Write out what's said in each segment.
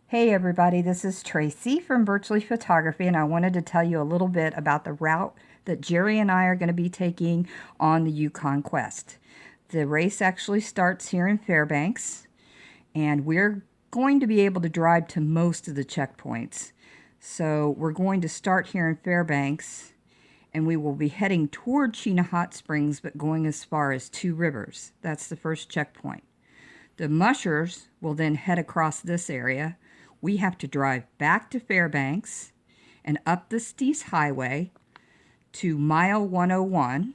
Hey everybody, this is Tracy from Virtually Photography, and I wanted to tell you a little bit about the route that Jerry and I are going to be taking on the Yukon Quest. The race actually starts here in Fairbanks, and we're going to be able to drive to most of the checkpoints. So we're going to start here in Fairbanks, and we will be heading toward Chena Hot Springs, but going as far as Two Rivers. That's the first checkpoint. The mushers will then head across this area. We have to drive back to Fairbanks and up the Steese Highway to mile 101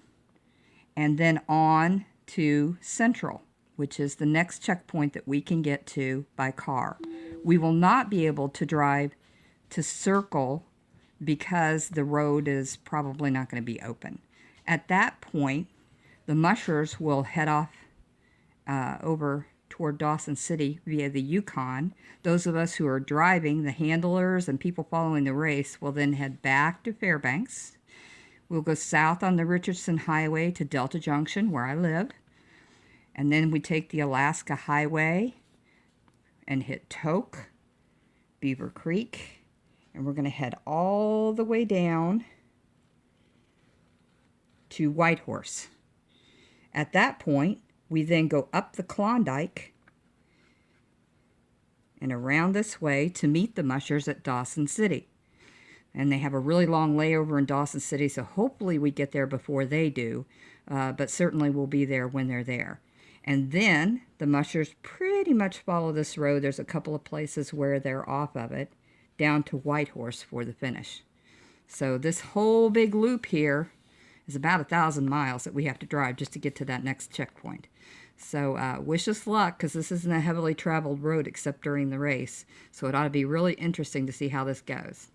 and then on to Central, which is the next checkpoint that we can get to by car. We will not be able to drive to Circle because the road is probably not going to be open. At that point, the mushers will head off over toward Dawson City via the Yukon. Those of us who are driving, the handlers and people following the race, will then head back to Fairbanks. We'll go south on the Richardson Highway to Delta Junction, where I live. And then we take the Alaska Highway and hit Tok, Beaver Creek, and we're going to head all the way down to Whitehorse. At that point, we then go up the Klondike and around this way to meet the mushers at Dawson City. And they have a really long layover in Dawson City, so hopefully we get there before they do, but certainly we'll be there when they're there. And then the mushers pretty much follow this road. There's a couple of places where they're off of it, down to Whitehorse for the finish. So this whole big loop here is about 1,000 miles that we have to drive just to get to that next checkpoint. So wish us luck, because this isn't a heavily traveled road except during the race. So it ought to be really interesting to see how this goes.